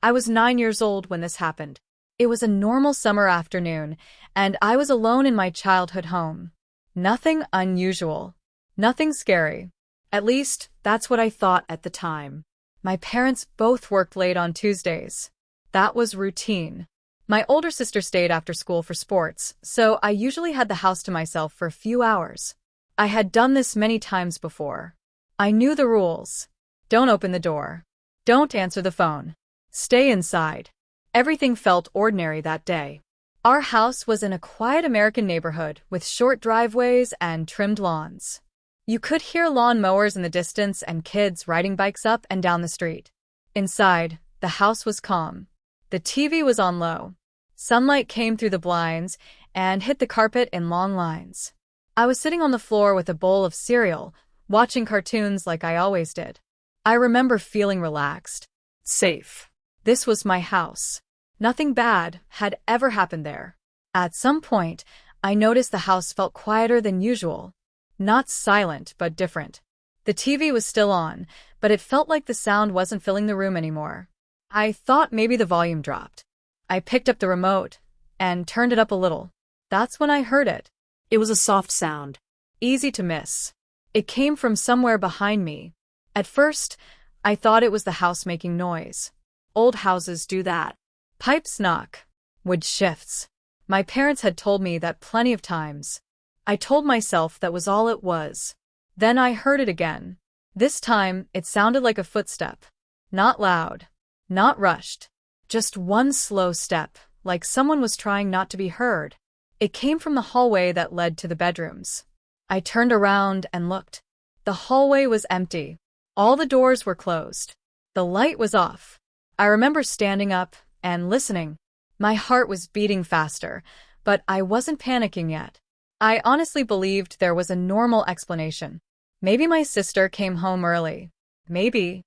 I was 9 years old when this happened. It was a normal summer afternoon, and I was alone in my childhood home. Nothing unusual. Nothing scary. At least, that's what I thought at the time. My parents both worked late on Tuesdays. That was routine. My older sister stayed after school for sports, so I usually had the house to myself for a few hours. I had done this many times before. I knew the rules. Don't open the door. Don't answer the phone. Stay inside. Everything felt ordinary that day. Our house was in a quiet American neighborhood with short driveways and trimmed lawns. You could hear lawn mowers in the distance and kids riding bikes up and down the street. Inside, the house was calm. The TV was on low. Sunlight came through the blinds and hit the carpet in long lines. I was sitting on the floor with a bowl of cereal, watching cartoons like I always did. I remember feeling relaxed. Safe. This was my house. Nothing bad had ever happened there. At some point, I noticed the house felt quieter than usual. Not silent, but different. The TV was still on, but it felt like the sound wasn't filling the room anymore. I thought maybe the volume dropped. I picked up the remote and turned it up a little. That's when I heard it. It was a soft sound. Easy to miss. It came from somewhere behind me. At first, I thought it was the house making noise. Old houses do that. Pipes knock. Wood shifts. My parents had told me that plenty of times. I told myself that was all it was. Then I heard it again. This time, it sounded like a footstep. Not loud. Not rushed. Just one slow step, like someone was trying not to be heard. It came from the hallway that led to the bedrooms. I turned around and looked. The hallway was empty. All the doors were closed. The light was off. I remember standing up and listening. My heart was beating faster, but I wasn't panicking yet. I honestly believed there was a normal explanation. Maybe my sister came home early. Maybe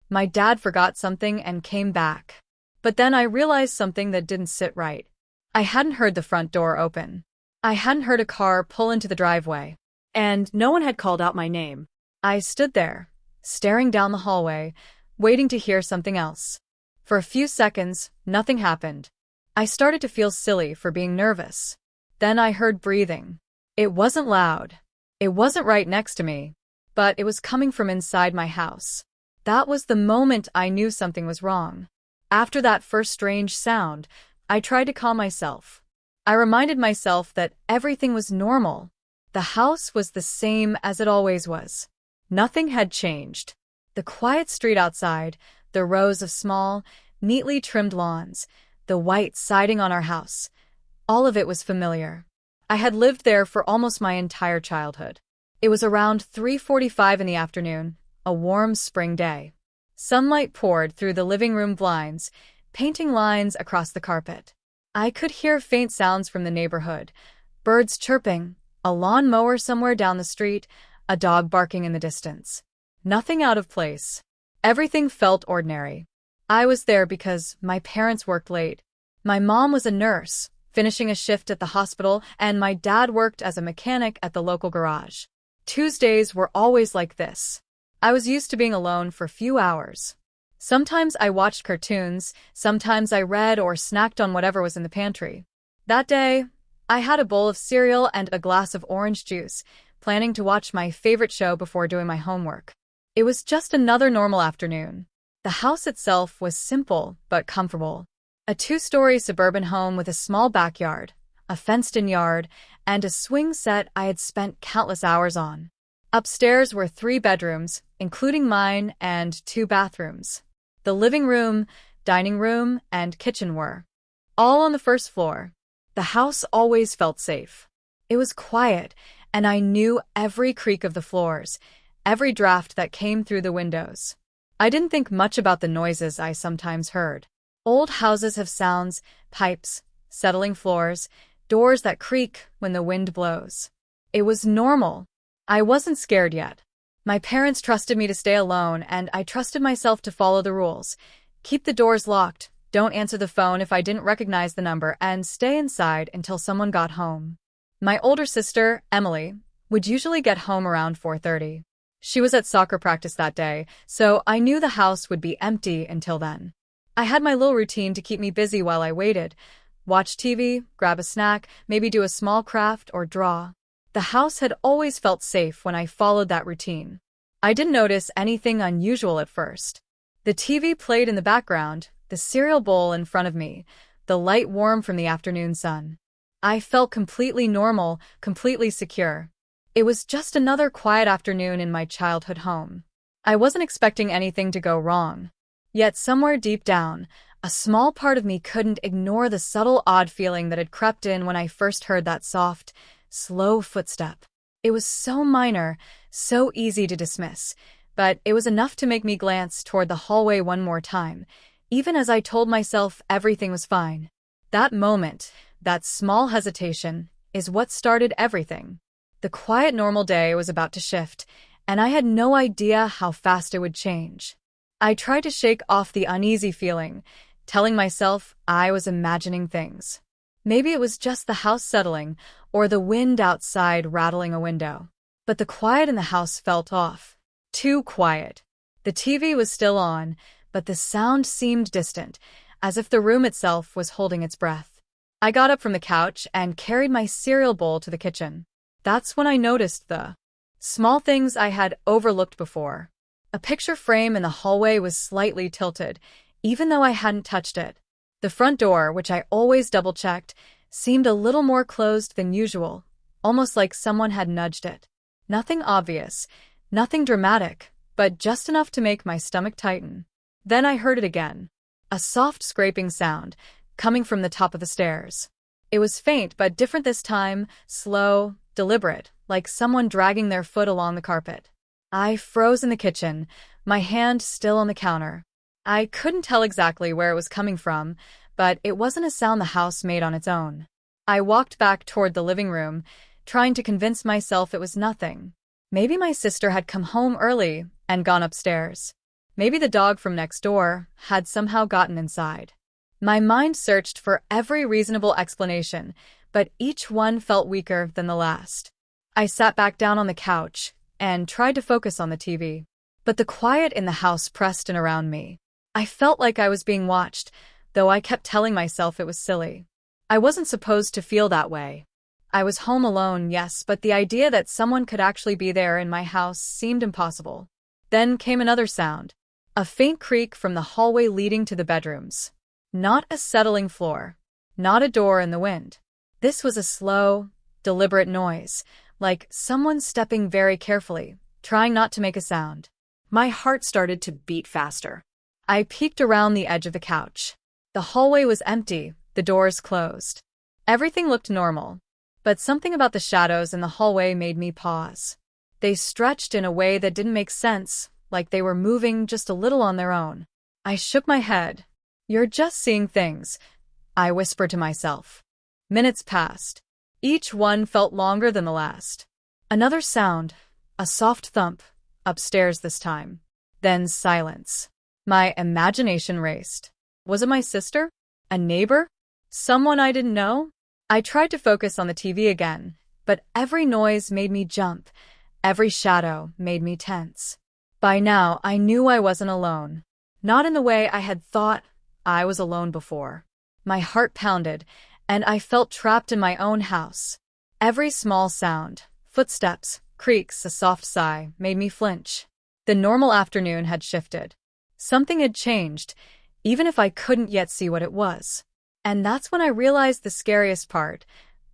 my dad forgot something and came back. But then I realized something that didn't sit right. I hadn't heard the front door open. I hadn't heard a car pull into the driveway. And no one had called out my name. I stood there, staring down the hallway, waiting to hear something else. For a few seconds, nothing happened. I started to feel silly for being nervous. Then I heard breathing. It wasn't loud. It wasn't right next to me. But it was coming from inside my house. That was the moment I knew something was wrong. After that first strange sound, I tried to calm myself. I reminded myself that everything was normal. The house was the same as it always was. Nothing had changed. The quiet street outside, the rows of small, neatly trimmed lawns, the white siding on our house. All of it was familiar. I had lived there for almost my entire childhood. It was around 3:45 in the afternoon, a warm spring day. Sunlight poured through the living room blinds, painting lines across the carpet. I could hear faint sounds from the neighborhood, birds chirping, a lawn mower somewhere down the street, a dog barking in the distance. Nothing out of place. Everything felt ordinary. I was there because my parents worked late. My mom was a nurse, finishing a shift at the hospital, and my dad worked as a mechanic at the local garage. Tuesdays were always like this. I was used to being alone for a few hours. Sometimes I watched cartoons, sometimes I read or snacked on whatever was in the pantry. That day, I had a bowl of cereal and a glass of orange juice, planning to watch my favorite show before doing my homework. It was just another normal afternoon. The house itself was simple but comfortable. A 2-story suburban home with a small backyard, a fenced-in yard, and a swing set I had spent countless hours on. Upstairs were 3 bedrooms, including mine, and 2 bathrooms. The living room, dining room, and kitchen were all on the first floor. The house always felt safe. It was quiet, and I knew every creak of the floors, every draft that came through the windows. I didn't think much about the noises I sometimes heard. Old houses have sounds, pipes, settling floors, doors that creak when the wind blows. It was normal. I wasn't scared yet. My parents trusted me to stay alone, and I trusted myself to follow the rules. Keep the doors locked, don't answer the phone if I didn't recognize the number, and stay inside until someone got home. My older sister, Emily, would usually get home around 4:30. She was at soccer practice that day, so I knew the house would be empty until then. I had my little routine to keep me busy while I waited. Watch TV, grab a snack, maybe do a small craft or draw. The house had always felt safe when I followed that routine. I didn't notice anything unusual at first. The TV played in the background, the cereal bowl in front of me, the light warm from the afternoon sun. I felt completely normal, completely secure. It was just another quiet afternoon in my childhood home. I wasn't expecting anything to go wrong. Yet somewhere deep down, a small part of me couldn't ignore the subtle odd feeling that had crept in when I first heard that soft, slow footstep. It was so minor, so easy to dismiss, but it was enough to make me glance toward the hallway one more time, even as I told myself everything was fine. That moment, that small hesitation, is what started everything. The quiet normal day was about to shift, and I had no idea how fast it would change. I tried to shake off the uneasy feeling, telling myself I was imagining things. Maybe it was just the house settling, or the wind outside rattling a window. But the quiet in the house felt off. Too quiet. The TV was still on, but the sound seemed distant, as if the room itself was holding its breath. I got up from the couch and carried my cereal bowl to the kitchen. That's when I noticed the small things I had overlooked before. A picture frame in the hallway was slightly tilted, even though I hadn't touched it. The front door, which I always double-checked, seemed a little more closed than usual, almost like someone had nudged it. Nothing obvious, nothing dramatic, but just enough to make my stomach tighten. Then I heard it again. A soft scraping sound, coming from the top of the stairs. It was faint but different this time, slow, deliberate, like someone dragging their foot along the carpet. I froze in the kitchen, my hand still on the counter. I couldn't tell exactly where it was coming from, but it wasn't a sound the house made on its own. I walked back toward the living room, trying to convince myself it was nothing. Maybe my sister had come home early and gone upstairs. Maybe the dog from next door had somehow gotten inside. My mind searched for every reasonable explanation, but each one felt weaker than the last. I sat back down on the couch and tried to focus on the TV. But the quiet in the house pressed in around me. I felt like I was being watched, though I kept telling myself it was silly. I wasn't supposed to feel that way. I was home alone, yes, but the idea that someone could actually be there in my house seemed impossible. Then came another sound. A faint creak from the hallway leading to the bedrooms. Not a settling floor. Not a door in the wind. This was a slow, deliberate noise, like someone stepping very carefully, trying not to make a sound. My heart started to beat faster. I peeked around the edge of the couch. The hallway was empty, the doors closed. Everything looked normal, but something about the shadows in the hallway made me pause. They stretched in a way that didn't make sense, like they were moving just a little on their own. I shook my head. "You're just seeing things," I whispered to myself. Minutes passed. Each one felt longer than the last. Another sound, a soft thump, upstairs this time. Then silence. My imagination raced. Was it my sister? A neighbor? Someone I didn't know? I tried to focus on the TV again, but every noise made me jump. Every shadow made me tense. By now, I knew I wasn't alone. Not in the way I had thought I was alone before. My heart pounded, and I felt trapped in my own house. Every small sound, footsteps, creaks, a soft sigh, made me flinch. The normal afternoon had shifted. Something had changed, even if I couldn't yet see what it was. And that's when I realized the scariest part.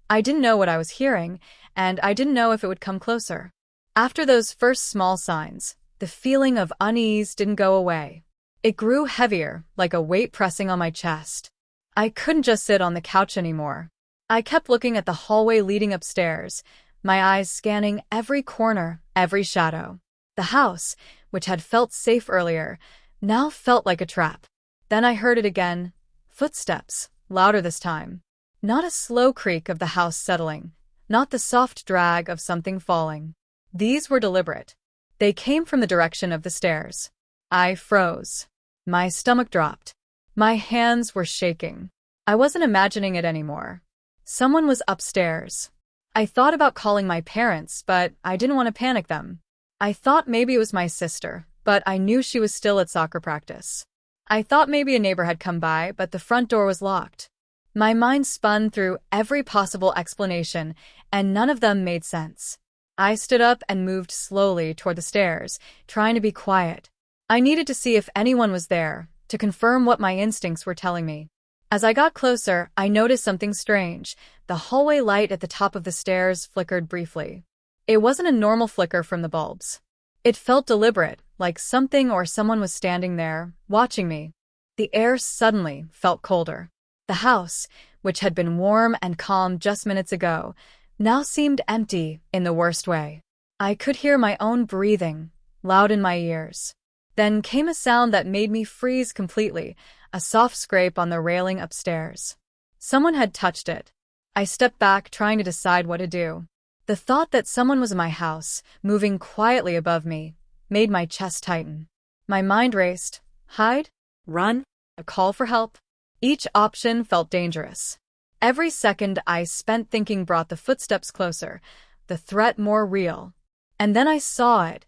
I didn't know what I was hearing, and I didn't know if it would come closer. After those first small signs, the feeling of unease didn't go away. It grew heavier, like a weight pressing on my chest. I couldn't just sit on the couch anymore. I kept looking at the hallway leading upstairs, my eyes scanning every corner, every shadow. The house, which had felt safe earlier, now felt like a trap. Then I heard it again. Footsteps, louder this time. Not a slow creak of the house settling, not the soft drag of something falling. These were deliberate. They came from the direction of the stairs. I froze. My stomach dropped. My hands were shaking. I wasn't imagining it anymore. Someone was upstairs. I thought about calling my parents, but I didn't want to panic them. I thought maybe it was my sister, but I knew she was still at soccer practice. I thought maybe a neighbor had come by, but the front door was locked. My mind spun through every possible explanation, and none of them made sense. I stood up and moved slowly toward the stairs, trying to be quiet. I needed to see if anyone was there, to confirm what my instincts were telling me. As I got closer, I noticed something strange. The hallway light at the top of the stairs flickered briefly. It wasn't a normal flicker from the bulbs. It felt deliberate, like something or someone was standing there, watching me. The air suddenly felt colder. The house, which had been warm and calm just minutes ago, now seemed empty in the worst way. I could hear my own breathing, loud in my ears. Then came a sound that made me freeze completely, a soft scrape on the railing upstairs. Someone had touched it. I stepped back, trying to decide what to do. The thought that someone was in my house, moving quietly above me, made my chest tighten. My mind raced. Hide? Run? A call for help? Each option felt dangerous. Every second I spent thinking brought the footsteps closer, the threat more real. And then I saw it,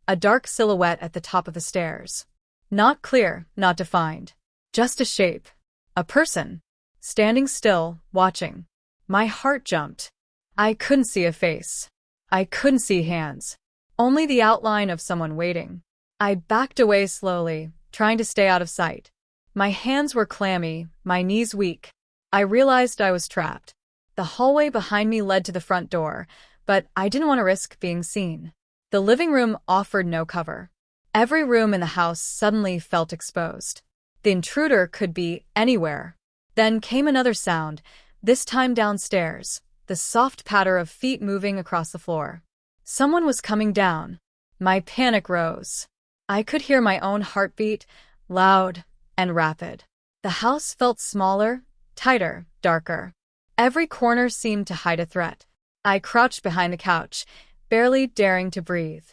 a dark silhouette at the top of the stairs. Not clear, not defined. Just a shape. A person. Standing still, watching. My heart jumped. I couldn't see a face. I couldn't see hands. Only the outline of someone waiting. I backed away slowly, trying to stay out of sight. My hands were clammy, my knees weak. I realized I was trapped. The hallway behind me led to the front door, but I didn't want to risk being seen. The living room offered no cover. Every room in the house suddenly felt exposed. The intruder could be anywhere. Then came another sound, this time downstairs, the soft patter of feet moving across the floor. Someone was coming down. My panic rose. I could hear my own heartbeat, loud and rapid. The house felt smaller, tighter, darker. Every corner seemed to hide a threat. I crouched behind the couch, barely daring to breathe.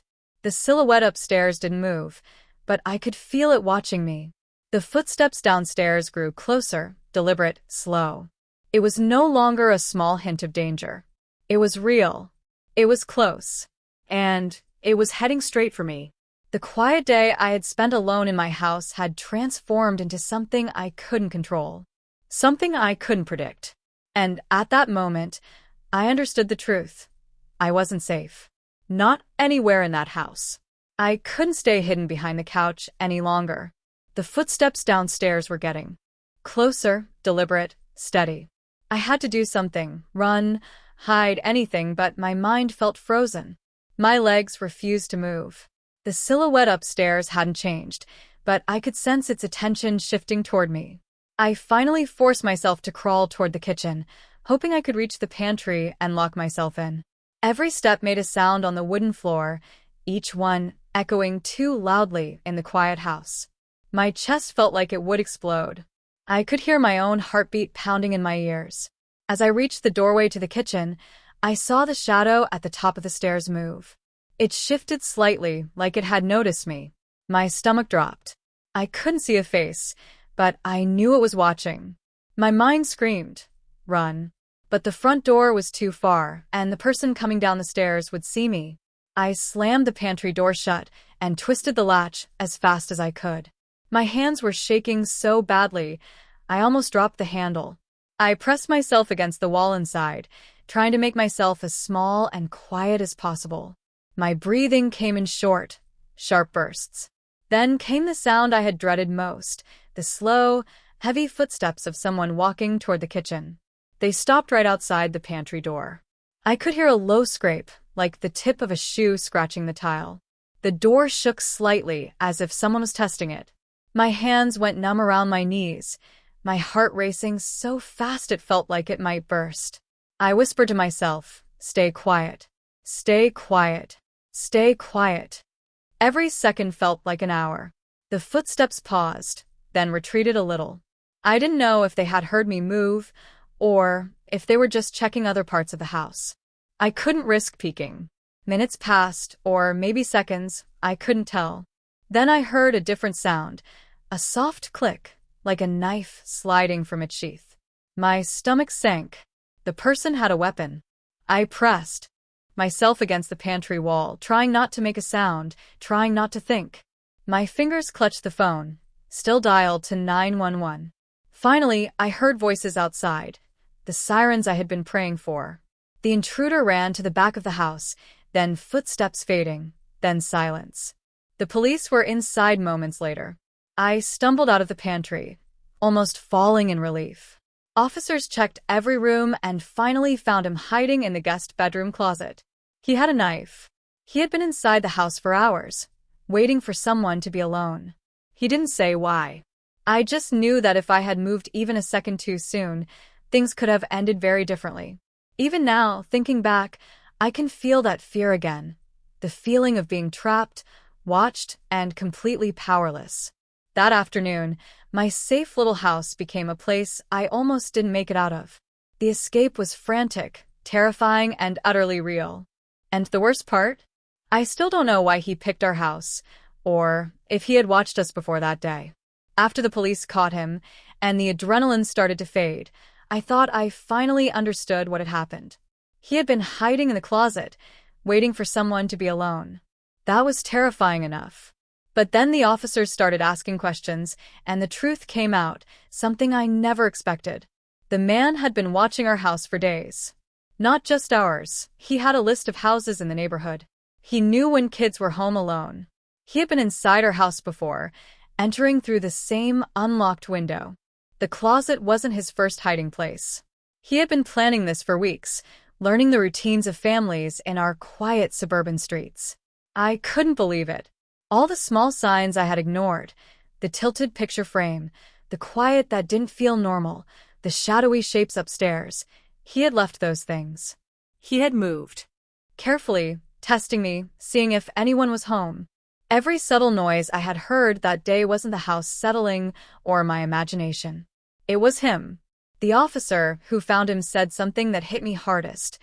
The silhouette upstairs didn't move, but I could feel it watching me. The footsteps downstairs grew closer, deliberate, slow. It was no longer a small hint of danger. It was real. It was close. And it was heading straight for me. The quiet day I had spent alone in my house had transformed into something I couldn't control. Something I couldn't predict. And at that moment, I understood the truth. I wasn't safe. Not anywhere in that house. I couldn't stay hidden behind the couch any longer. The footsteps downstairs were getting closer, deliberate, steady. I had to do something, run, hide, anything, but my mind felt frozen. My legs refused to move. The silhouette upstairs hadn't changed, but I could sense its attention shifting toward me. I finally forced myself to crawl toward the kitchen, hoping I could reach the pantry and lock myself in. Every step made a sound on the wooden floor, each one echoing too loudly in the quiet house. My chest felt like it would explode. I could hear my own heartbeat pounding in my ears. As I reached the doorway to the kitchen, I saw the shadow at the top of the stairs move. It shifted slightly, like it had noticed me. My stomach dropped. I couldn't see a face, but I knew it was watching. My mind screamed, "Run." But the front door was too far, and the person coming down the stairs would see me. I slammed the pantry door shut and twisted the latch as fast as I could. My hands were shaking so badly, I almost dropped the handle. I pressed myself against the wall inside, trying to make myself as small and quiet as possible. My breathing came in short, sharp bursts. Then came the sound I had dreaded most, the slow, heavy footsteps of someone walking toward the kitchen. They stopped right outside the pantry door. I could hear a low scrape, like the tip of a shoe scratching the tile. The door shook slightly, as if someone was testing it. My hands went numb around my knees, my heart racing so fast it felt like it might burst. I whispered to myself, "Stay quiet. Stay quiet. Stay quiet." Every second felt like an hour. The footsteps paused, then retreated a little. I didn't know if they had heard me move, or if they were just checking other parts of the house. I couldn't risk peeking. Minutes passed, or maybe seconds, I couldn't tell. Then I heard a different sound, a soft click, like a knife sliding from its sheath. My stomach sank. The person had a weapon. I pressed myself against the pantry wall, trying not to make a sound, trying not to think. My fingers clutched the phone, still dialed to 911. Finally, I heard voices outside, the sirens I had been praying for. The intruder ran to the back of the house, then footsteps fading, then silence. The police were inside moments later. I stumbled out of the pantry, almost falling in relief. Officers checked every room and finally found him hiding in the guest bedroom closet. He had a knife. He had been inside the house for hours, waiting for someone to be alone. He didn't say why. I just knew that if I had moved even a second too soon, things could have ended very differently. Even now, thinking back, I can feel that fear again. The feeling of being trapped, watched, and completely powerless. That afternoon, my safe little house became a place I almost didn't make it out of. The escape was frantic, terrifying, and utterly real. And the worst part? I still don't know why he picked our house, or if he had watched us before that day. After the police caught him, and the adrenaline started to fade, I thought I finally understood what had happened. He had been hiding in the closet, waiting for someone to be alone. That was terrifying enough. But then the officers started asking questions, and the truth came out, something I never expected. The man had been watching our house for days. Not just ours, he had a list of houses in the neighborhood. He knew when kids were home alone. He had been inside our house before, entering through the same unlocked window. The closet wasn't his first hiding place. He had been planning this for weeks, learning the routines of families in our quiet suburban streets. I couldn't believe it. All the small signs I had ignored, the tilted picture frame, the quiet that didn't feel normal, the shadowy shapes upstairs, he had left those things. He had moved. Carefully, testing me, seeing if anyone was home. Every subtle noise I had heard that day wasn't the house settling or my imagination. It was him. The officer who found him said something that hit me hardest.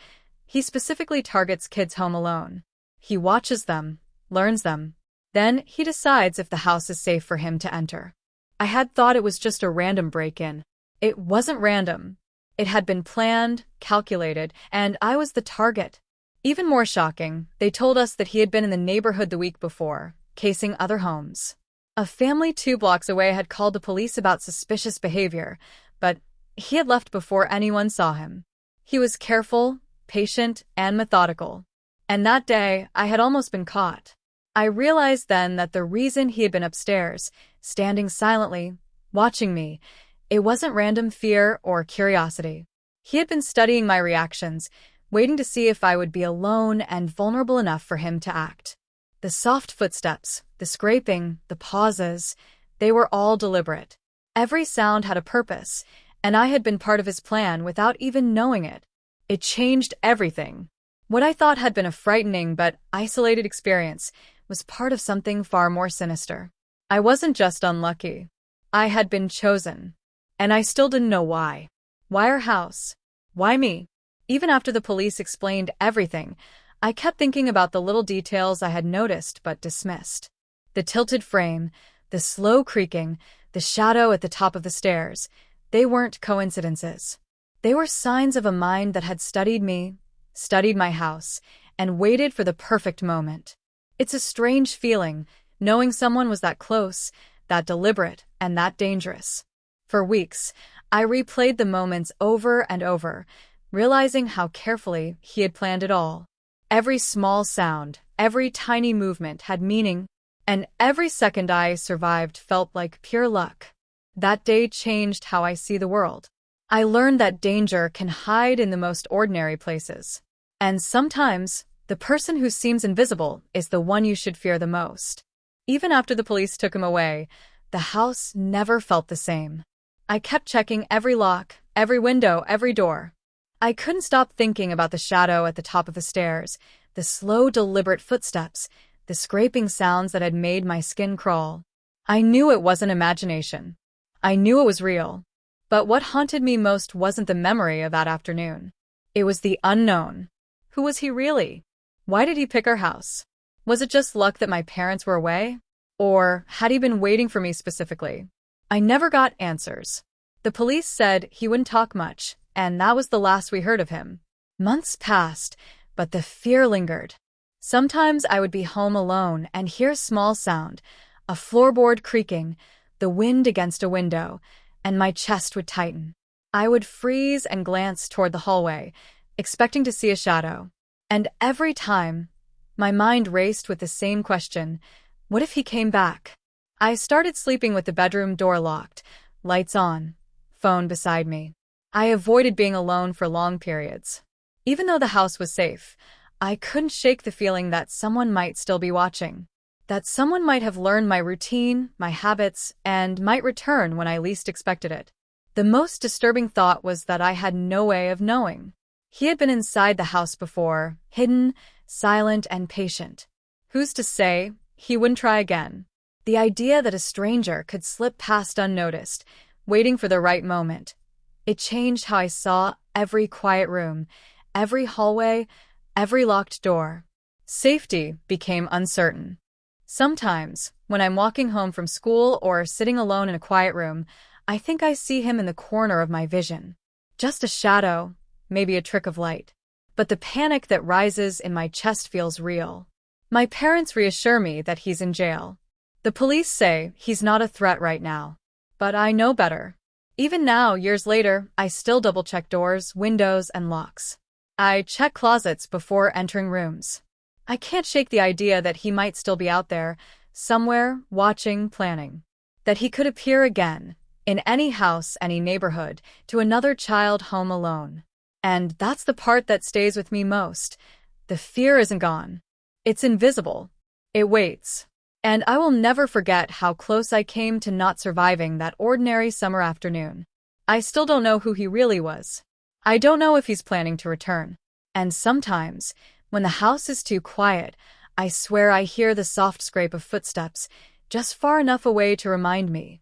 He specifically targets kids home alone. He watches them, learns them. Then he decides if the house is safe for him to enter. I had thought it was just a random break-in. It wasn't random. It had been planned, calculated, and I was the target. Even more shocking, they told us that he had been in the neighborhood the week before, casing other homes. A family 2 blocks away had called the police about suspicious behavior, but he had left before anyone saw him. He was careful, patient, and methodical. And that day, I had almost been caught. I realized then that the reason he had been upstairs, standing silently, watching me, it wasn't random fear or curiosity. He had been studying my reactions, waiting to see if I would be alone and vulnerable enough for him to act. The soft footsteps, the scraping, the pauses, they were all deliberate. Every sound had a purpose, and I had been part of his plan without even knowing it. It changed everything. What I thought had been a frightening but isolated experience was part of something far more sinister. I wasn't just unlucky. I had been chosen. And I still didn't know why. Why our house? Why me? Even after the police explained everything, I kept thinking about the little details I had noticed but dismissed. The tilted frame, the slow creaking, the shadow at the top of the stairs, they weren't coincidences. They were signs of a mind that had studied me, studied my house, and waited for the perfect moment. It's a strange feeling, knowing someone was that close, that deliberate, and that dangerous. For weeks, I replayed the moments over and over, realizing how carefully he had planned it all. Every small sound, every tiny movement had meaning, and every second I survived felt like pure luck. That day changed how I see the world. I learned that danger can hide in the most ordinary places. And sometimes, the person who seems invisible is the one you should fear the most. Even after the police took him away, the house never felt the same. I kept checking every lock, every window, every door. I couldn't stop thinking about the shadow at the top of the stairs, the slow, deliberate footsteps, the scraping sounds that had made my skin crawl. I knew it wasn't imagination. I knew it was real. But what haunted me most wasn't the memory of that afternoon. It was the unknown. Who was he really? Why did he pick our house? Was it just luck that my parents were away? Or had he been waiting for me specifically? I never got answers. The police said he wouldn't talk much, and that was the last we heard of him. Months passed, but the fear lingered. Sometimes I would be home alone and hear a small sound, a floorboard creaking, the wind against a window, and my chest would tighten. I would freeze and glance toward the hallway, expecting to see a shadow. And every time, my mind raced with the same question: what if he came back? I started sleeping with the bedroom door locked, lights on, phone beside me. I avoided being alone for long periods. Even though the house was safe, I couldn't shake the feeling that someone might still be watching. That someone might have learned my routine, my habits, and might return when I least expected it. The most disturbing thought was that I had no way of knowing. He had been inside the house before, hidden, silent, and patient. Who's to say he wouldn't try again? The idea that a stranger could slip past unnoticed, waiting for the right moment. It changed how I saw every quiet room, every hallway, every locked door. Safety became uncertain. Sometimes, when I'm walking home from school or sitting alone in a quiet room, I think I see him in the corner of my vision. Just a shadow, maybe a trick of light. But the panic that rises in my chest feels real. My parents reassure me that he's in jail. The police say he's not a threat right now. But I know better. Even now, years later, I still double-check doors, windows, and locks. I check closets before entering rooms. I can't shake the idea that he might still be out there, somewhere, watching, planning. That he could appear again, in any house, any neighborhood, to another child home alone. And that's the part that stays with me most. The fear isn't gone. It's invisible. It waits. And I will never forget how close I came to not surviving that ordinary summer afternoon. I still don't know who he really was. I don't know if he's planning to return. And sometimes, when the house is too quiet, I swear I hear the soft scrape of footsteps, just far enough away to remind me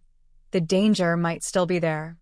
the danger might still be there.